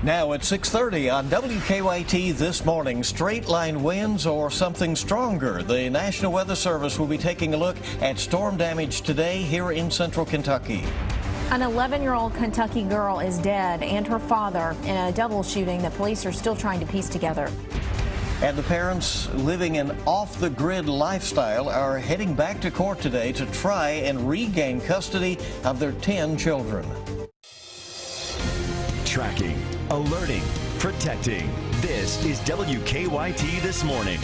Now at 6:30 on WKYT this morning, straight line winds or something stronger. The National Weather Service will be taking a look at storm damage today here in central Kentucky. An 11-year-old Kentucky girl is dead and her father in a double shooting that police are still trying to piece together. And the parents living an off-the-grid lifestyle are heading back to court today to try and regain custody of their 10 children. Tracking, alerting, protecting. This is WKYT This Morning.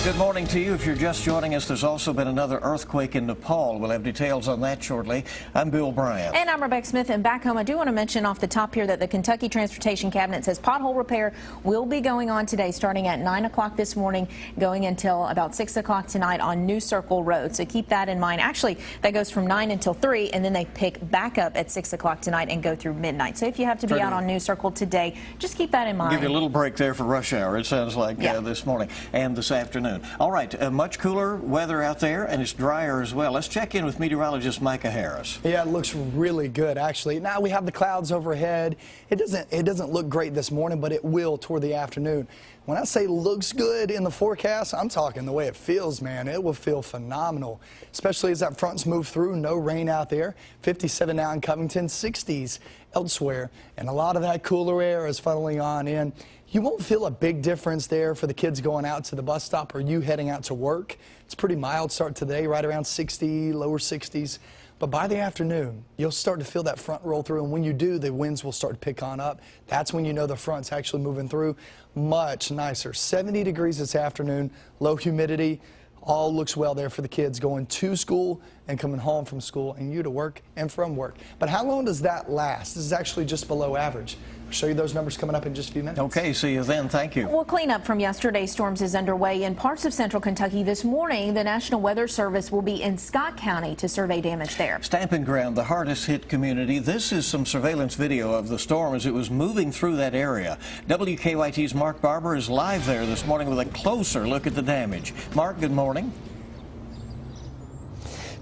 Good morning to you. If you're just joining us, there's also been another earthquake in Nepal. We'll have details on that shortly. I'm Bill Bryant. And I'm Rebecca Smith. And back home, I do want to mention off the top here that the Kentucky Transportation Cabinet says pothole repair will be going on today starting at 9 o'clock this morning, going until about 6 o'clock tonight on New Circle Road. So keep that in mind. Actually, that goes from 9 until 3, and then they pick back up at 6 o'clock tonight and go through midnight. So if you have to be out on New Circle today, just keep that in mind. Give you a little break there for rush hour, it sounds like, this morning and this afternoon. All right, much cooler weather out there, and it's drier as well. Let's check in with meteorologist Micah Harris. Yeah, it looks really good, actually. Now we have the clouds overhead. It doesn't look great this morning, but it will toward the afternoon. When I say looks good in the forecast, I'm talking the way it feels, man. It will feel phenomenal, especially as that front's move through. No rain out there. 57 now in Covington, 60s elsewhere, and a lot of that cooler air is funneling on in. You won't feel a big difference there for the kids going out to the bus stop or you heading out to work. It's a pretty mild start today, right around 60, lower 60s. But by the afternoon, you'll start to feel that front roll through, and when you do, the winds will start to pick on up. That's when you know the front's actually moving through. Much nicer. 70 degrees this afternoon, low humidity. All looks well there for the kids going to school and coming home from school, and you to work and from work. But how long does that last? This is actually just below average. I'll show you those numbers coming up in just a few minutes. Okay, see you then. Thank you. Well, cleanup from yesterday's storms is underway in parts of central Kentucky this morning. The National Weather Service will be in Scott County to survey damage there. Stamping ground, the hardest hit community. This is some surveillance video of the storm as it was moving through that area. WKYT's Mark Barber is live there this morning with a closer look at the damage. Mark, good morning.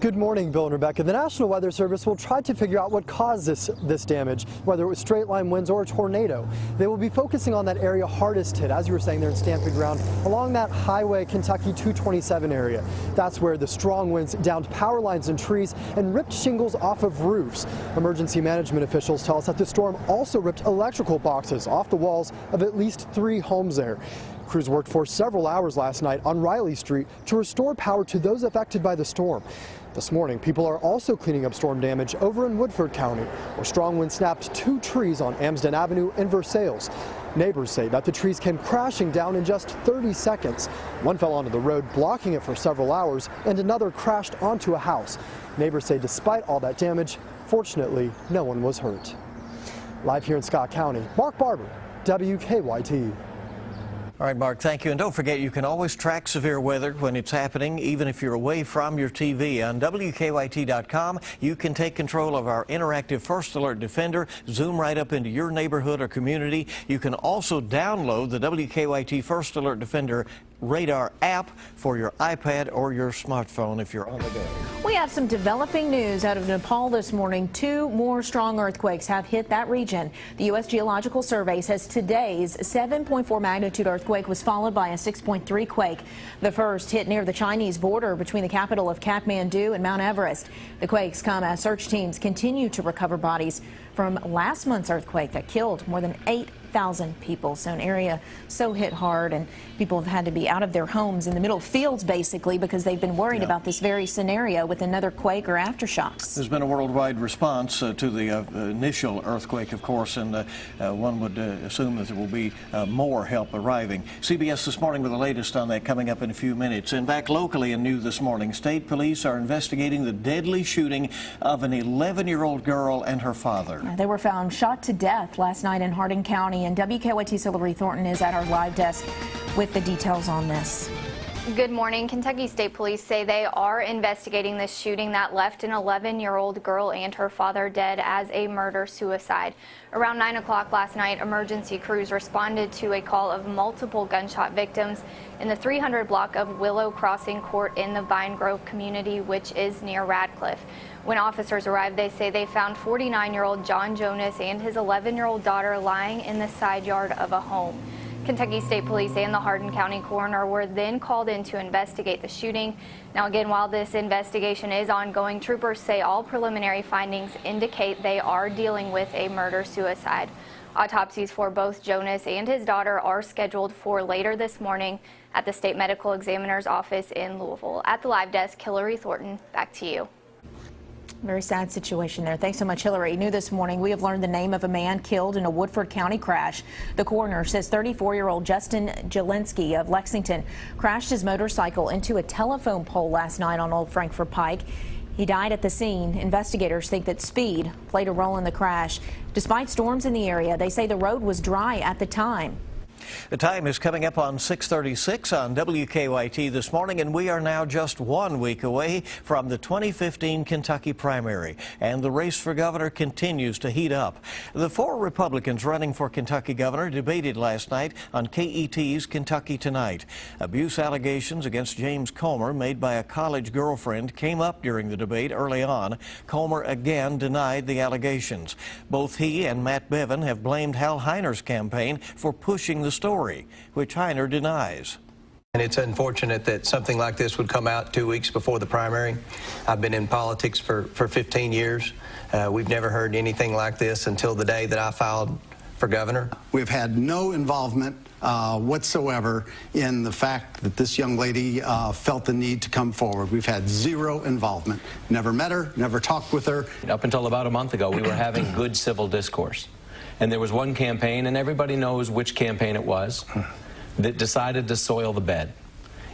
Good morning, Bill and Rebecca. The National Weather Service will try to figure out what caused this damage, whether it was straight line winds or a tornado. They will be focusing on that area hardest hit, as you were saying there in Stamping Ground, along that Highway Kentucky 227 area. That's where the strong winds downed power lines and trees and ripped shingles off of roofs. Emergency management officials tell us that the storm also ripped electrical boxes off the walls of at least 3 homes there. Crews worked for several hours last night on Riley Street to restore power to those affected by the storm. This morning, people are also cleaning up storm damage over in Woodford County, where strong winds snapped 2 trees on Amsden Avenue in Versailles. Neighbors say that the trees came crashing down in just 30 seconds. One fell onto the road, blocking it for several hours, and another crashed onto a house. Neighbors say despite all that damage, fortunately, no one was hurt. Live here in Scott County, Mark Barber, WKYT. All right, Mark, thank you. And don't forget, you can always track severe weather when it's happening, even if you're away from your TV. On WKYT.com, you can take control of our interactive First Alert Defender, zoom right up into your neighborhood or community. You can also download the WKYT First Alert Defender radar app for your iPad or your smartphone if you're on the go. We have some developing news out of Nepal this morning. 2 more strong earthquakes have hit that region. The U.S. Geological Survey says today's 7.4 magnitude earthquake was followed by a 6.3 quake. The first hit near the Chinese border between the capital of Kathmandu and Mount Everest. The quakes come as search teams continue to recover bodies from last month's earthquake that killed more than 8,000 people. So an area so hit hard, and people have had to be out of their homes in the middle of fields basically because they've been worried about this very scenario with another quake or aftershocks. There's been a worldwide response to the initial earthquake, of course, and one would assume that there will be more help arriving. CBS This Morning with the latest on that coming up in a few minutes. And back locally in New This Morning, state police are investigating the deadly shooting of an 11-year-old girl and her father. They were found shot to death last night in Hardin County, and WKYT's Hillary Thornton is at our live desk with the details on this. Good morning. Kentucky State Police say they are investigating this shooting that left an 11-year-old girl and her father dead as a murder-suicide. Around 9 o'clock last night, emergency crews responded to a call of multiple gunshot victims in the 300 block of Willow Crossing Court in the Vine Grove community, which is near Radcliffe. When officers arrived, they say they found 49-year-old John Jonas and his 11-year-old daughter lying in the side yard of a home. Kentucky State Police and the Hardin County coroner were then called in to investigate the shooting. Now again, while this investigation is ongoing, troopers say all preliminary findings indicate they are dealing with a murder-suicide. Autopsies for both Jonas and his daughter are scheduled for later this morning at the State Medical Examiner's office in Louisville. At the live desk, Hillary Thornton, back to you. Very sad situation there. Thanks so much, Hillary. New this morning, we have learned the name of a man killed in a Woodford County crash. The coroner says 34-year-old Justin Jelinski of Lexington crashed his motorcycle into a telephone pole last night on Old Frankfort Pike. He died at the scene. Investigators think that speed played a role in the crash. Despite storms in the area, they say the road was dry at the time. The time is coming up on 6:36 on WKYT this morning, and we are now just 1 week away from the 2015 Kentucky primary, and the race for governor continues to heat up. The 4 Republicans running for Kentucky governor debated last night on KET's Kentucky Tonight. Abuse allegations against James Comer made by a college girlfriend came up during the debate early on. Comer again denied the allegations. Both he and Matt Bevin have blamed Hal Heiner's campaign for pushing the story, which Heiner denies. And it's unfortunate that something like this would come out 2 weeks before the primary. I've been in politics for 15 years. We've never heard anything like this until the day that I filed for governor. We've had no involvement whatsoever in the fact that this young lady felt the need to come forward. We've had zero involvement. Never met her, never talked with her. Up until about a month ago, we were having good civil discourse. And there was one campaign, and everybody knows which campaign it was, that decided to soil the bed.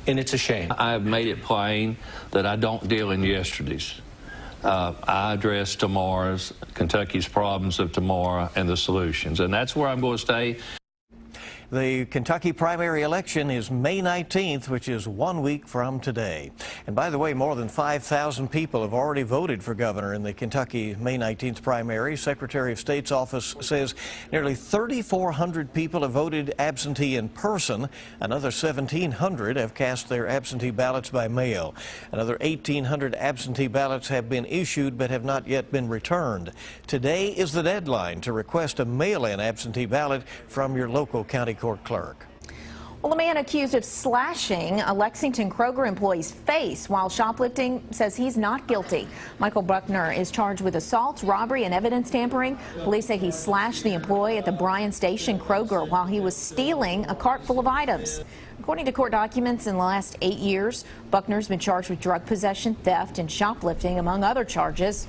And it's a shame. I've made it plain that I don't deal in yesterdays. I address tomorrow's, Kentucky's problems of tomorrow and the solutions. And that's where I'm going to stay. The Kentucky primary election is May 19th, which is 1 week from today. And by the way, more than 5,000 people have already voted for governor in the Kentucky May 19th primary. Secretary of State's office says nearly 3,400 people have voted absentee in person. Another 1,700 have cast their absentee ballots by mail. Another 1,800 absentee ballots have been issued but have not yet been returned. Today is the deadline to request a mail-in absentee ballot from your local county court clerk. Well, a man accused of slashing a Lexington Kroger employee's face while shoplifting says he's not guilty. Michael Buckner is charged with assault, robbery, and evidence tampering. Police say he slashed the employee at the Bryan Station Kroger while he was stealing a cart full of items. According to court documents, in the last 8 years, Buckner's been charged with drug possession, theft, and shoplifting, among other charges.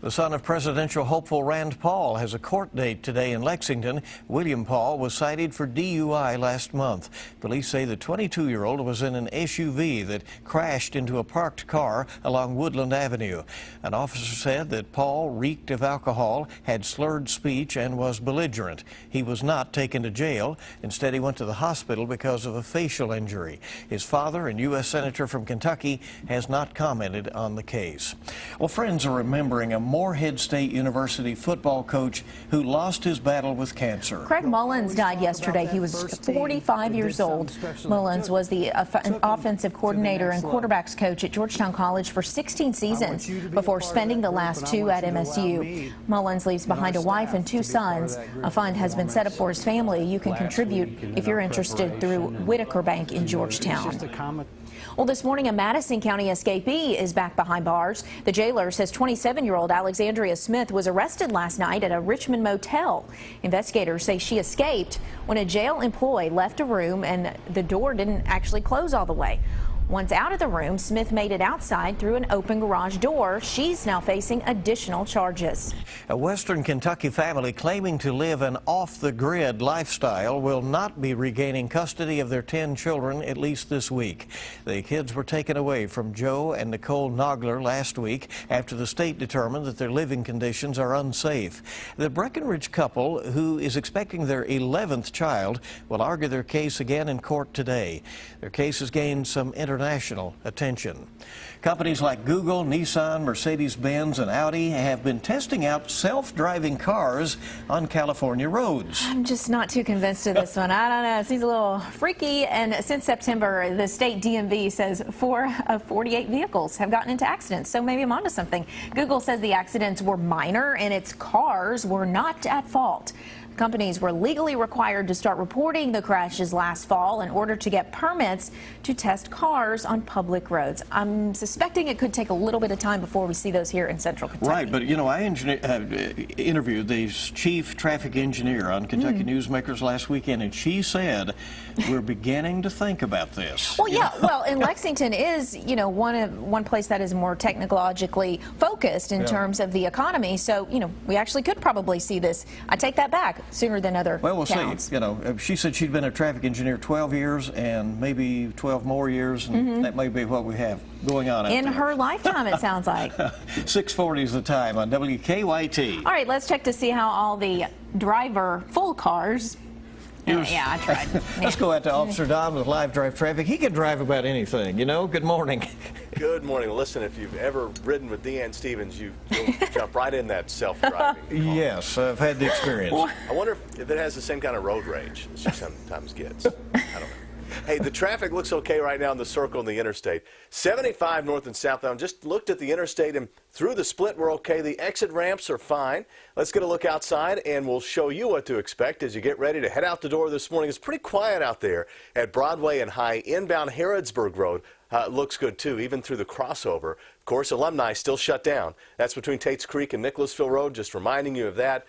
The son of presidential hopeful Rand Paul has a court date today in Lexington. William Paul was cited for DUI last month. Police say the 22-year-old was in an SUV that crashed into a parked car along Woodland Avenue. An officer said that Paul reeked of alcohol, had slurred speech, and was belligerent. He was not taken to jail. Instead, he went to the hospital because of a facial injury. His father, and U.S. Senator from Kentucky, has not commented on the case. Well, friends are remembering a Morehead State University football coach who lost his battle with cancer. Craig Mullins died yesterday. He was 45 years old. Mullins was the offensive coordinator and quarterbacks coach at Georgetown College for 16 seasons before spending the last 2 at MSU. Mullins leaves behind a wife and 2 sons. A fund has been set up for his family. You can contribute if you're interested through Whitaker Bank in Georgetown. Well, this morning, a Madison County escapee is back behind bars. The jailer says 27-year-old Alexandria Smith was arrested last night at a Richmond motel. Investigators say she escaped when a jail employee left a room and the door didn't actually close all the way. Once out of the room, Smith made it outside through an open garage door. She's now facing additional charges. A Western Kentucky family claiming to live an off-the-grid lifestyle will not be regaining custody of their 10 children at least this week. The kids were taken away from Joe and Nicole Nogler last week after the state determined that their living conditions are unsafe. The Breckenridge couple, who is expecting their 11th child, will argue their case again in court today. Their case has gained some international attention. Companies like Google, Nissan, Mercedes-Benz, and Audi have been testing out self-driving cars on California roads. I'm just not too convinced of this one. I don't know. It seems a little freaky. And since September, the state DMV says 4 of 48 vehicles have gotten into accidents. So maybe I'm onto something. Google says the accidents were minor and its cars were not at fault. Companies were legally required to start reporting the crashes last fall in order to get permits to test cars on public roads. I'm suspecting it could take a little bit of time before we see those here in Central Kentucky. Right, but you know, I interviewed the chief traffic engineer on Kentucky Newsmakers last weekend, and she said we're beginning to think about this. Well, yeah, well, and Lexington is, you know, one place that is more technologically focused in terms of the economy. So, you know, we actually could probably see this. I take that back. Sooner than other Well, we'll towns. see. You know, she said she'd been a traffic engineer 12 years and maybe 12 more years, and that may be what we have going on out In there. her lifetime, it sounds like. 6:40 is the time on WKYT. All right, let's check to see how all the driver-full cars. Yeah, I tried. Let's go out to Officer Don with live drive traffic. He can drive about anything, you know. Good morning. Good morning. Listen, if you've ever ridden with Deanne Stevens, you'll jump right in that self-driving car. Yes, I've had the experience. I wonder if it has the same kind of road rage as she sometimes gets. I don't know. Hey, the traffic looks okay right now in the circle and the interstate. 75 north and southbound. Just looked at the interstate and through the split, we're okay. The exit ramps are fine. Let's get a look outside and we'll show you what to expect as you get ready to head out the door this morning. It's pretty quiet out there at Broadway and High. Inbound Harrodsburg Road looks good too, even through the crossover. Of course, Alumni still shut down. That's between Tates Creek and Nicholasville Road. Just reminding you of that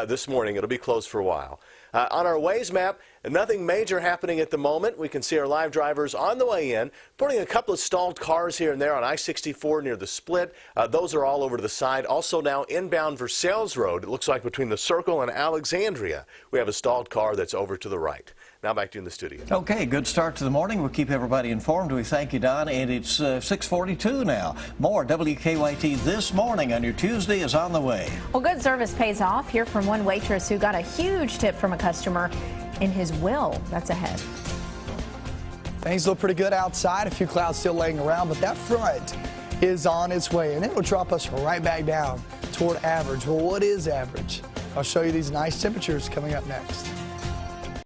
this morning. It'll be closed for a while. On our Waze map, nothing major happening at the moment. We can see our live drivers on the way in, putting a couple of stalled cars here and there on I-64 near the split. Those are all over to the side. Also now inbound Versailles Road. It looks like between the Circle and Alexandria, we have a stalled car that's over to the right. Now back to you in the studio. Okay, good start to the morning. We'll keep everybody informed. We thank you, Don. And it's 6:42 now. More WKYT This Morning on your Tuesday is on the way. Well, good service pays off. Hear from one waitress who got a huge tip from a customer in his will. That's ahead. Things look pretty good outside. A few clouds still laying around, but that front is on its way, and it will drop us right back down toward average. Well, what is average? I'll show you these nice temperatures coming up next.